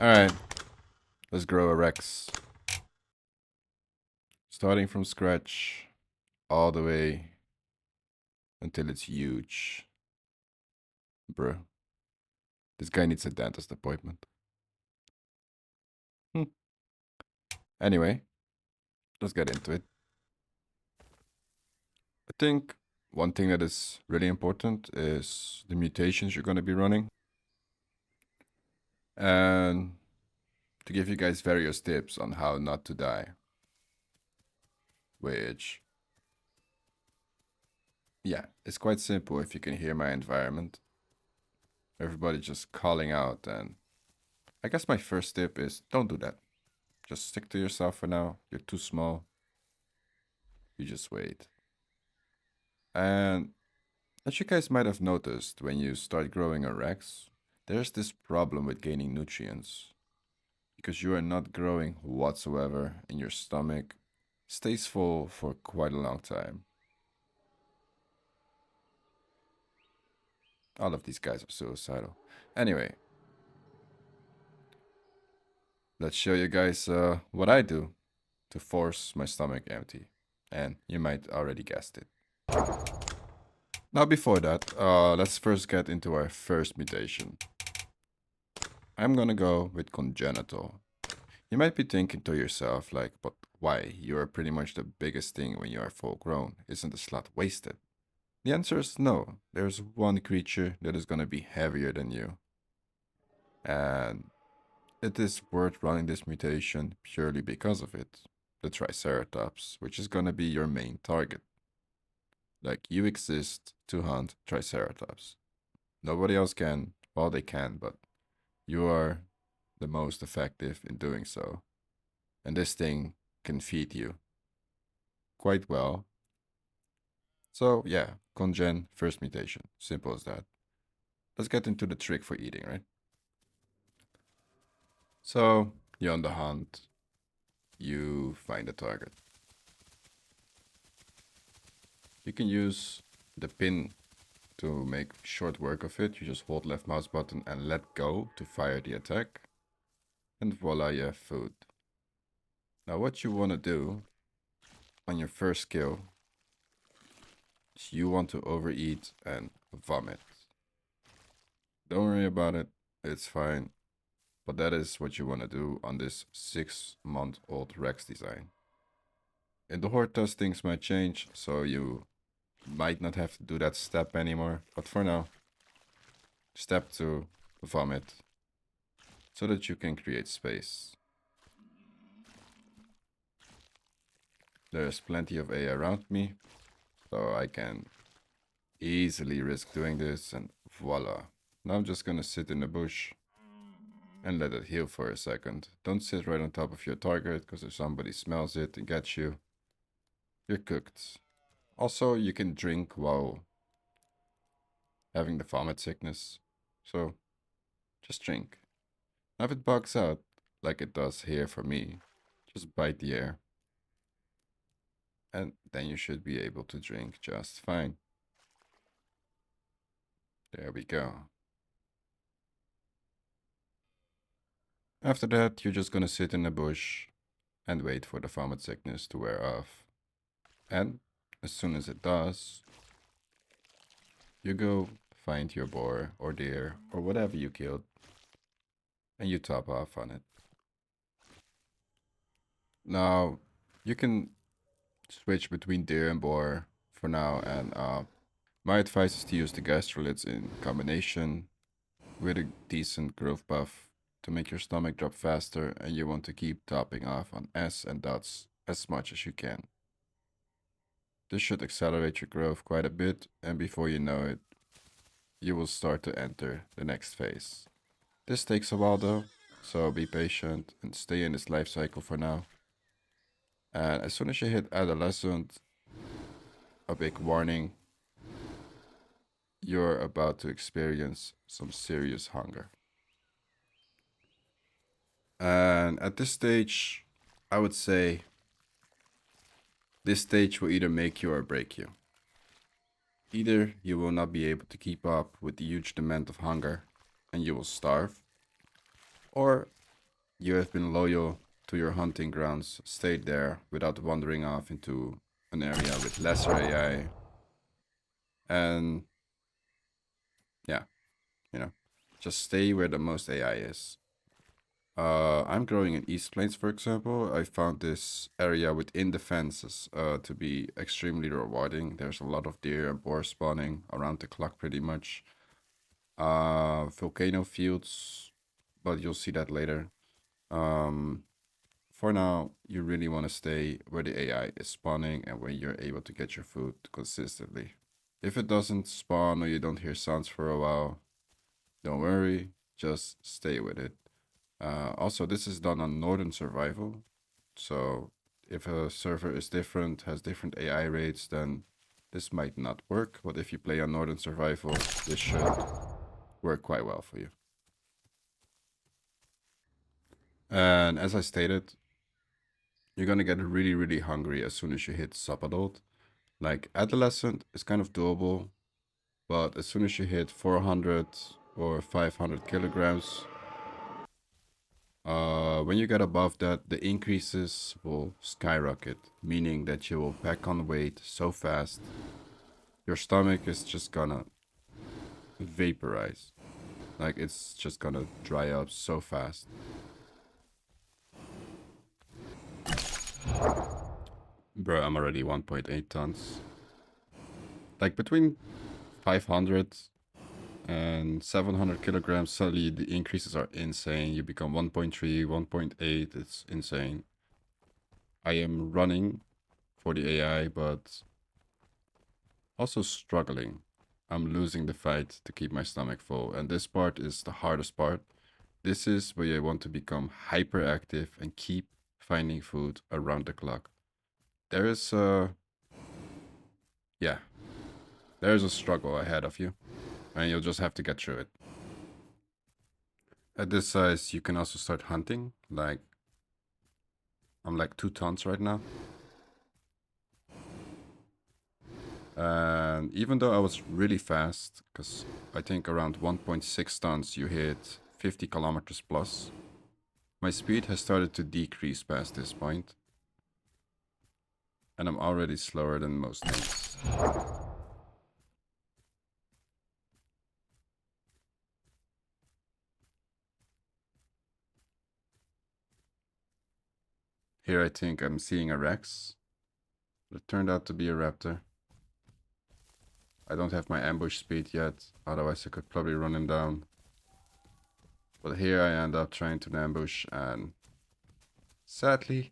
Alright, let's grow a Rex. Starting from scratch, all the way until it's huge. Bruh. This guy needs a dentist appointment. Anyway, let's get into it. I think one thing that is really important is the mutations you're going to be running. And to give you guys various tips on how not to die. Which, yeah, it's quite simple if you can hear my environment. Everybody just calling out, and I guess my first tip is don't do that. Just stick to yourself for now. You're too small. You just wait. And as you guys might have noticed when you start growing a Rex, there's this problem with gaining nutrients. Because you are not growing whatsoever and your stomach stays full for quite a long time. All of these guys are suicidal. Anyway, let's show you guys what I do to force my stomach empty. And you might already guessed it. Now before that, let's first get into our first mutation. I'm gonna go with congenital. You might be thinking to yourself like, but why? You are pretty much the biggest thing when you are full grown. Isn't the slot wasted? The answer is no. There's one creature that is gonna be heavier than you. And it is worth running this mutation purely because of it. The Triceratops, which is gonna be your main target. Like, you exist to hunt Triceratops. Nobody else can. Well, they can, but you are the most effective in doing so. And this thing can feed you quite well. So, yeah, congen, first mutation. Simple as that. Let's get into the trick for eating, right? So, you're on the hunt. You find a target. You can use the pin to make short work of it. You just hold left mouse button and let go to fire the attack. And voila, you have food. Now what you want to do on your first kill is you want to overeat and vomit. Don't worry about it, it's fine. But that is what you want to do on this 6-month-old Rex design. In the Hortus things might change, so you might not have to do that step anymore. But for now, step 2, vomit. So that you can create space. There's plenty of A around me, so I can easily risk doing this, and voila. Now I'm just gonna sit in the bush and let it heal for a second. Don't sit right on top of your target, because if somebody smells it and gets you, you're cooked. Also, you can drink while having the vomit sickness, so just drink. Now if it bugs out, like it does here for me, just bite the air. And then you should be able to drink just fine. There we go. After that, you're just gonna sit in the bush and wait for the vomit sickness to wear off. And as soon as it does, you go find your boar or deer or whatever you killed, and you top off on it. Now, you can switch between deer and boar for now, and my advice is to use the gastrolids in combination with a decent growth buff to make your stomach drop faster, and you want to keep topping off on S and dots as much as you can. This should accelerate your growth quite a bit, and before you know it, you will start to enter the next phase. This takes a while though, so be patient and stay in this life cycle for now. And as soon as you hit adolescent, a big warning, you're about to experience some serious hunger. And at this stage, I would say this stage will either make you or break you. Either you will not be able to keep up with the huge demand of hunger and you will starve, or You have been loyal to your hunting grounds, stayed there without wandering off into an area with lesser AI. And yeah, you know, just stay where the most AI is. I'm growing in East Plains, for example. I found this area within the fences to be extremely rewarding. There's a lot of deer and boar spawning around the clock, pretty much. Volcano fields, but you'll see that later. Um, for now, you really want to stay where the AI is spawning and where you're able to get your food consistently. If it doesn't spawn or you don't hear sounds for a while, don't worry, just stay with it. Also, this is done on Norden survival. So if a server is different, has different AI rates, then this might not work. But if you play on Northern survival, this should work quite well for you. And as I stated, you're gonna get really, really hungry as soon as you hit subadult. Like adolescent is kind of doable, but as soon as you hit 400 or 500 kilograms, when you get above that, the increases will skyrocket, meaning that you will pack on weight so fast, your stomach is just gonna vaporize. Like it's just gonna dry up so fast. Bro, I'm already 1.8 tons. Like between 500 and 700 kilograms, suddenly the increases are insane. You become 1.3, 1.8. It's insane. I am running for the AI, but also struggling. I'm losing the fight to keep my stomach full, and this part is the hardest part. This is where I want to become hyperactive and keep finding food around the clock. There is yeah, there's a struggle ahead of you, and you'll just have to get through it. At this size, you can also start hunting. Like, I'm like 2 tons right now. And even though I was really fast, because I think around 1.6 tons you hit 50 kilometers plus, my speed has started to decrease past this point, and I'm already slower than most things. Here I think I'm seeing a Rex, but it turned out to be a raptor. I don't have my ambush speed yet, otherwise I could probably run him down. But here I end up trying to ambush, and sadly,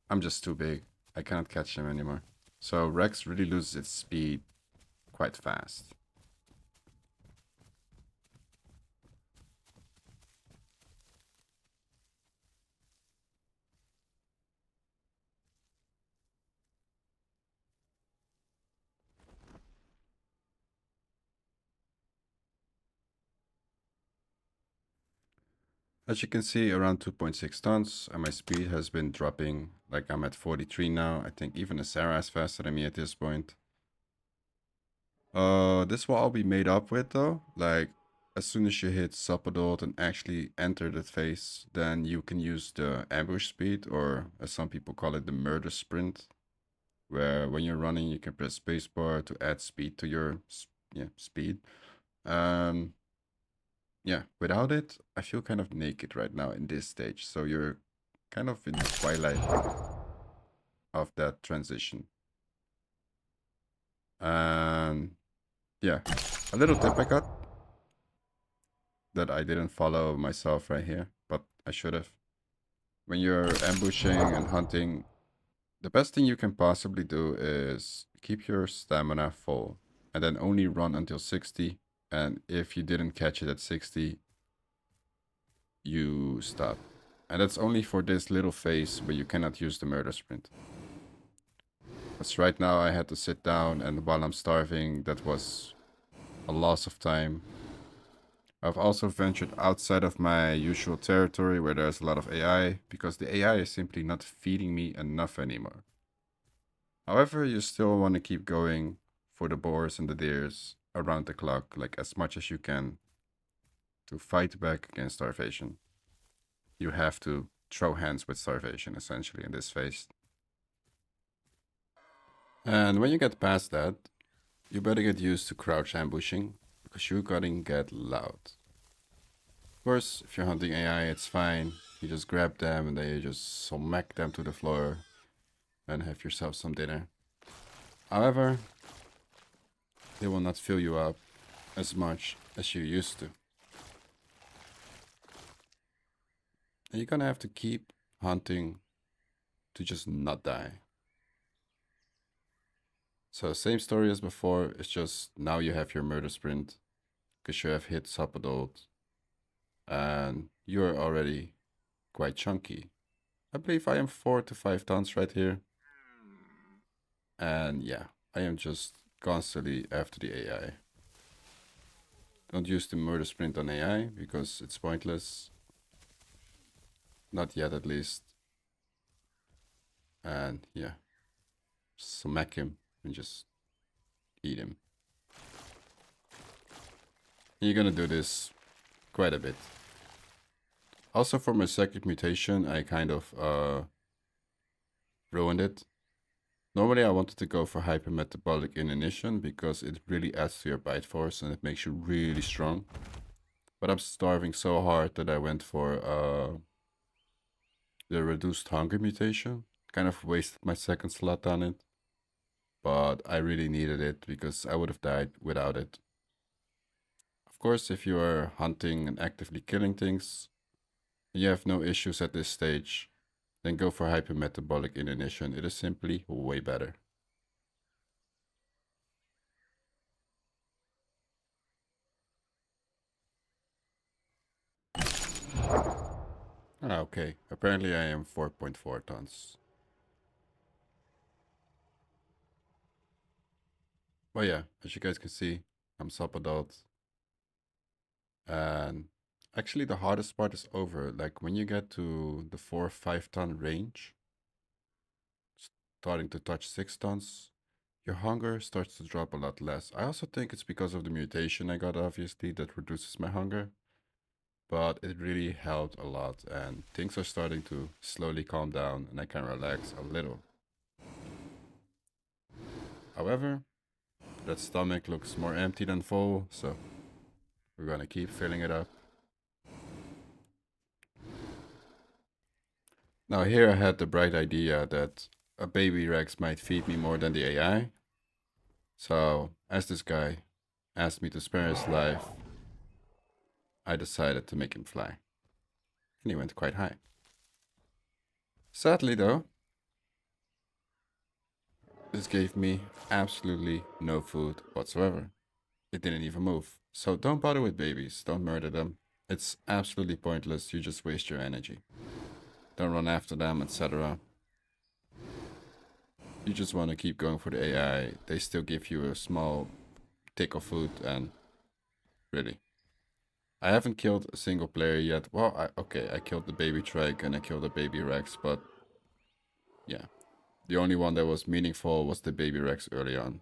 I'm just too big. I cannot catch him anymore. So Rex really loses its speed quite fast. As you can see, around 2.6 tons, and my speed has been dropping. Like I'm at 43 now. I think even a Sarah is faster than me at this point. This will all be made up with though. Like, as soon as you hit subadult and actually enter that phase, then you can use the ambush speed, or as some people call it, the murder sprint, where when you're running, you can press spacebar to add speed to your speed. Um, yeah, without it, I feel kind of naked right now in this stage. So you're kind of in the twilight of that transition. And yeah, a little tip I got that I didn't follow myself right here, but I should have. When you're ambushing and hunting, the best thing you can possibly do is keep your stamina full and then only run until 60. And if you didn't catch it at 60, you stop. And that's only for this little phase where you cannot use the murder sprint. Because right now I had to sit down, and while I'm starving, that was a loss of time. I've also ventured outside of my usual territory where there's a lot of AI, because the AI is simply not feeding me enough anymore. However, you still want to keep going for the boars and the deers around the clock, like as much as you can, to fight back against starvation. you have to throw hands with starvation, essentially, in this phase. And when you get past that, you better get used to crouch ambushing, because you're gonna get loud. Of course, if you're hunting AI, it's fine. You just grab them and then you just smack them to the floor and have yourself some dinner. However, they will not fill you up as much as you used to. And you're gonna have to keep hunting to just not die. So same story as before, it's just now you have your murder sprint, because you have hit sub adult, and you're already quite chunky. I believe I am 4 to 5 tons right here. And yeah, I am just constantly after the AI. Don't use the murder sprint on AI because it's pointless. Not yet, at least. And yeah, smack him and just eat him. You're gonna do this quite a bit. Also, for my second mutation, I kind of ruined it. Normally, I wanted to go for hypermetabolic inanition because it really adds to your bite force and it makes you really strong. But I'm starving so hard that I went for the reduced hunger mutation. Kind of wasted my second slot on it. But I really needed it because I would have died without it. Of course, if you are hunting and actively killing things, and you have no issues at this stage, then go for hypermetabolic inanition. It is simply way better. Ah, okay, apparently I am 4.4 tons. But yeah, as you guys can see, I'm sub-adult. And actually the hardest part is over. Like when you get to the 4 or 5 ton range, starting to touch 6 tons, your hunger starts to drop a lot less. I also think it's because of the mutation I got, obviously, that reduces my hunger. But it really helped a lot, and things are starting to slowly calm down, and I can relax a little. However, that stomach looks more empty than full, so we're gonna keep filling it up. Now here I had the bright idea that a baby Rex might feed me more than the AI. So, as this guy asked me to spare his life, I decided to make him fly. And he went quite high. Sadly though, this gave me absolutely no food whatsoever. It didn't even move. So don't bother with babies, don't murder them. It's absolutely pointless, you just waste your energy. Don't run after them, etc. You just want to keep going for the AI. They still give you a small tick of food, and really. I haven't killed a single player yet. Well, I killed the baby Trike and I killed the baby Rex, but yeah. The only one that was meaningful was the baby Rex early on.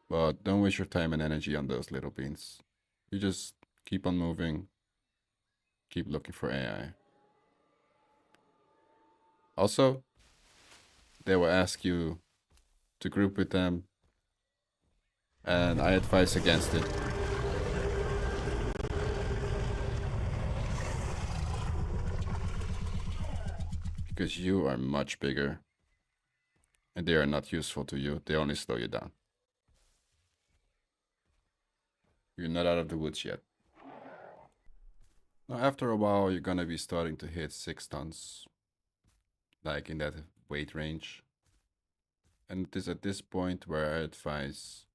But don't waste your time and energy on those little beans. You just keep on moving, keep looking for AI. Also, they will ask you to group with them, and I advise against it. Because you are much bigger, and they are not useful to you, they only slow you down. You're not out of the woods yet. Now, after a while, you're gonna be starting to hit 6 tons, like in that weight range. And it is at this point where I advise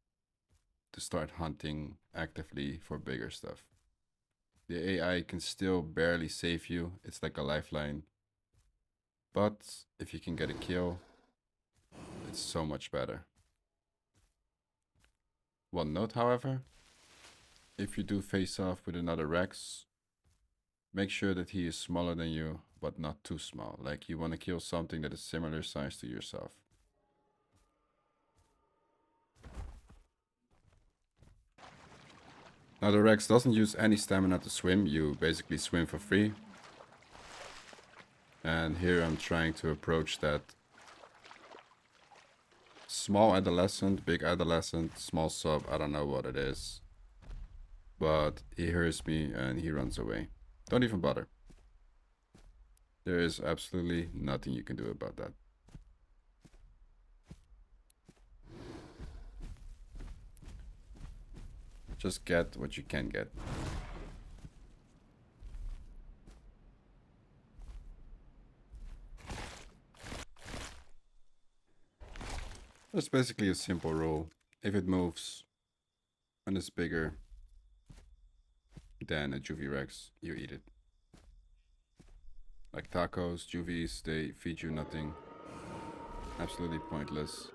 to start hunting actively for bigger stuff. The AI can still barely save you, it's like a lifeline. But if you can get a kill, it's so much better. One note, however, if you do face off with another Rex, make sure that he is smaller than you, but not too small. Like you want to kill something that is similar size to yourself. Now the Rex doesn't use any stamina to swim, you basically swim for free. And here I'm trying to approach that small adolescent, big adolescent, small sub, I don't know what it is. But he hears me and he runs away. Don't even bother. There is absolutely nothing you can do about that. Just get what you can get. That's basically a simple rule. If it moves and it's bigger than a Juvie Rex, you eat it. Like tacos, Juvies, they feed you nothing. Absolutely pointless.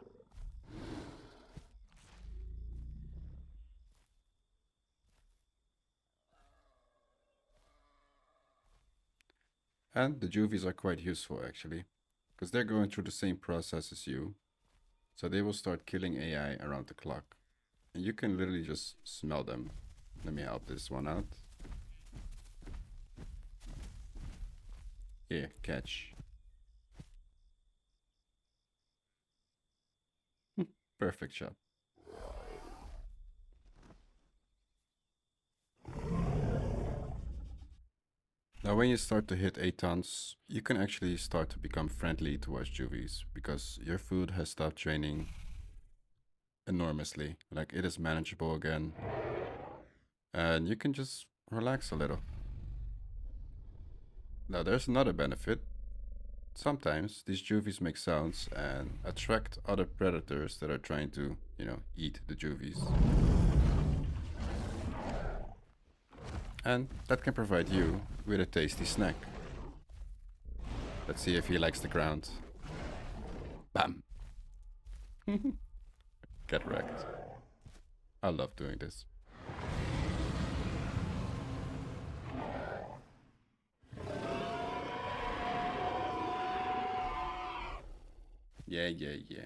And the Juvies are quite useful actually, because they're going through the same process as you. So they will start killing AI around the clock. And you can literally just smell them. Let me help this one out. Here, catch. Perfect shot. Now when you start to hit 8 tons, you can actually start to become friendly towards Juvies because your food has stopped draining enormously. Like it is manageable again. And you can just relax a little. Now there's another benefit. Sometimes these Juvies make sounds and attract other predators that are trying to, eat the Juvies. And that can provide you with a tasty snack. Let's see if he likes the ground. Bam! Get wrecked. I love doing this. Yeah, yeah, yeah.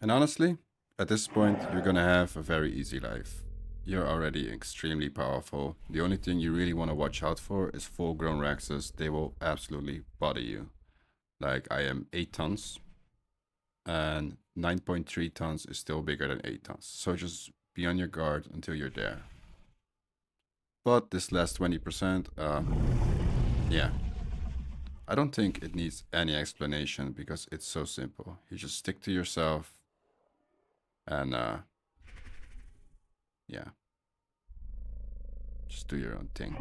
And honestly, at this point, you're gonna have a very easy life. You're already extremely powerful. The only thing you really want to watch out for is full-grown Rexes. They will absolutely bother you. Like, I am 8 tons, and 9.3 tons is still bigger than 8 tons. So just be on your guard until you're there. But this last 20%, yeah. I don't think it needs any explanation because it's so simple. You just stick to yourself and, yeah. Just do your own thing.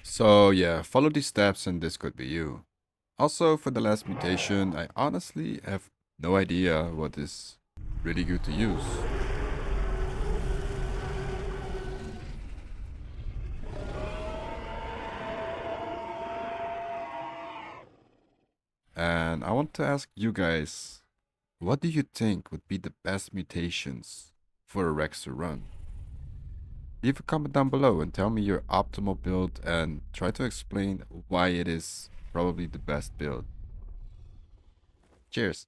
So yeah, follow these steps and this could be you. Also, for the last mutation, I honestly have no idea what is really good to use. And I want to ask you guys, what do you think would be the best mutations for a Rex to run? Leave a comment down below and tell me your optimal build and try to explain why it is probably the best build. Cheers!